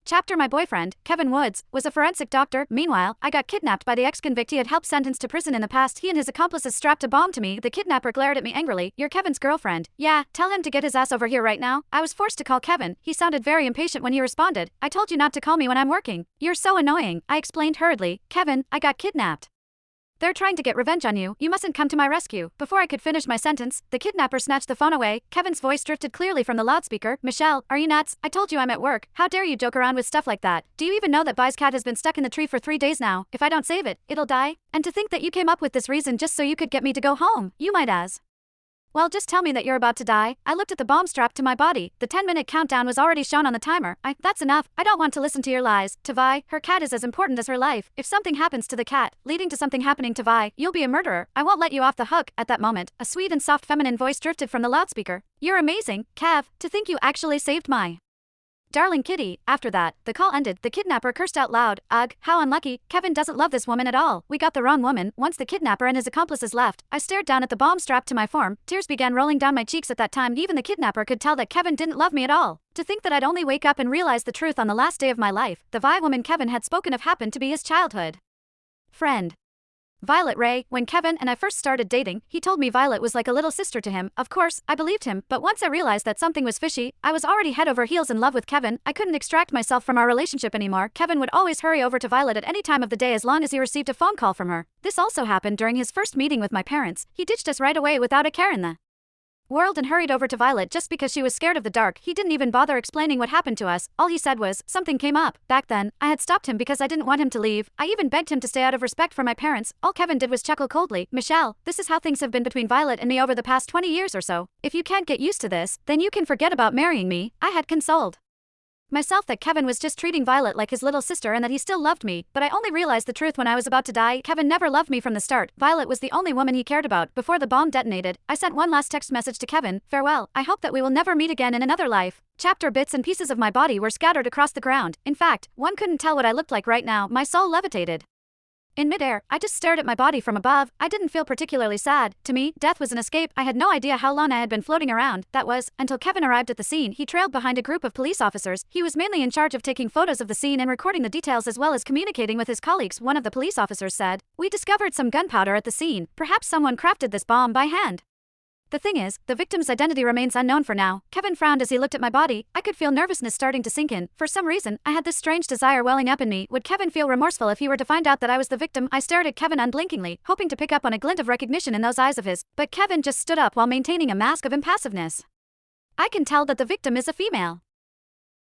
Chapter My boyfriend, Kevin Woods, was a forensic doctor. Meanwhile, I got kidnapped by the ex-convict he had helped sentenced to prison in the past. He and his accomplices strapped a bomb to me. The kidnapper glared at me angrily. "You're Kevin's girlfriend." "Yeah, tell him to get his ass over here right now." I was forced to call Kevin. He sounded very impatient when he responded. "I told you not to call me when I'm working." "You're so annoying," I explained hurriedly. "Kevin, I got kidnapped. They're trying to get revenge on you. You mustn't come to my rescue." Before I could finish my sentence, the kidnapper snatched the phone away. Kevin's voice drifted clearly from the loudspeaker. "Michelle, are you nuts? I told you I'm at work. How dare you joke around with stuff like that? Do you even know that Bai's cat has been stuck in the tree for 3 days now? If I don't save it, it'll die. And to think that you came up with this reason just so you could get me to go home. You might as well just tell me that you're about to die." I looked at the bomb strapped to my body. The 10-minute countdown was already shown on the timer. That's enough. I don't want to listen to your lies. To Vi, her cat is as important as her life. If something happens to the cat, leading to something happening to Vi, you'll be a murderer. I won't let you off the hook." At that moment, a sweet and soft feminine voice drifted from the loudspeaker. "You're amazing, Kev. To think you actually saved my darling kitty." After that, the call ended. The kidnapper cursed out loud. "Ugh, how unlucky. Kevin doesn't love this woman at all. We got the wrong woman." Once the kidnapper and his accomplices left, I stared down at the bomb strapped to my form. Tears began rolling down my cheeks at that time. Even the kidnapper could tell that Kevin didn't love me at all. To think that I'd only wake up and realize the truth on the last day of my life. The Vi woman Kevin had spoken of happened to be his childhood friend, Violet Ray. When Kevin and I first started dating, he told me Violet was like a little sister to him. Of course, I believed him, but once I realized that something was fishy, I was already head over heels in love with Kevin. I couldn't extract myself from our relationship anymore. Kevin would always hurry over to Violet at any time of the day as long as he received a phone call from her. This also happened during his first meeting with my parents. He ditched us right away without a care in the world and hurried over to Violet just because she was scared of the dark. He didn't even bother explaining what happened to us. All he said was, "Something came up." Back then, I had stopped him because I didn't want him to leave. I even begged him to stay out of respect for my parents. All Kevin did was chuckle coldly. "Michelle, this is how things have been between Violet and me over the past 20 years or so. If you can't get used to this, then you can forget about marrying me." I had consoled myself that Kevin was just treating Violet like his little sister and that he still loved me, but I only realized the truth when I was about to die. Kevin never loved me from the start. Violet was the only woman he cared about. Before the bomb detonated, I sent one last text message to Kevin. "Farewell. I hope that we will never meet again in another life." Chapter bits and pieces of my body were scattered across the ground. In fact, one couldn't tell what I looked like right now. My soul levitated in midair. I just stared at my body from above. I didn't feel particularly sad. To me, death was an escape. I had no idea how long I had been floating around. That was, until Kevin arrived at the scene. He trailed behind a group of police officers. He was mainly in charge of taking photos of the scene and recording the details as well as communicating with his colleagues. One of the police officers said, "We discovered some gunpowder at the scene. Perhaps someone crafted this bomb by hand. The thing is, the victim's identity remains unknown for now." Kevin frowned as he looked at my body. I could feel nervousness starting to sink in. For some reason, I had this strange desire welling up in me. Would Kevin feel remorseful if he were to find out that I was the victim? I stared at Kevin unblinkingly, hoping to pick up on a glint of recognition in those eyes of his, but Kevin just stood up while maintaining a mask of impassiveness. "I can tell that the victim is a female."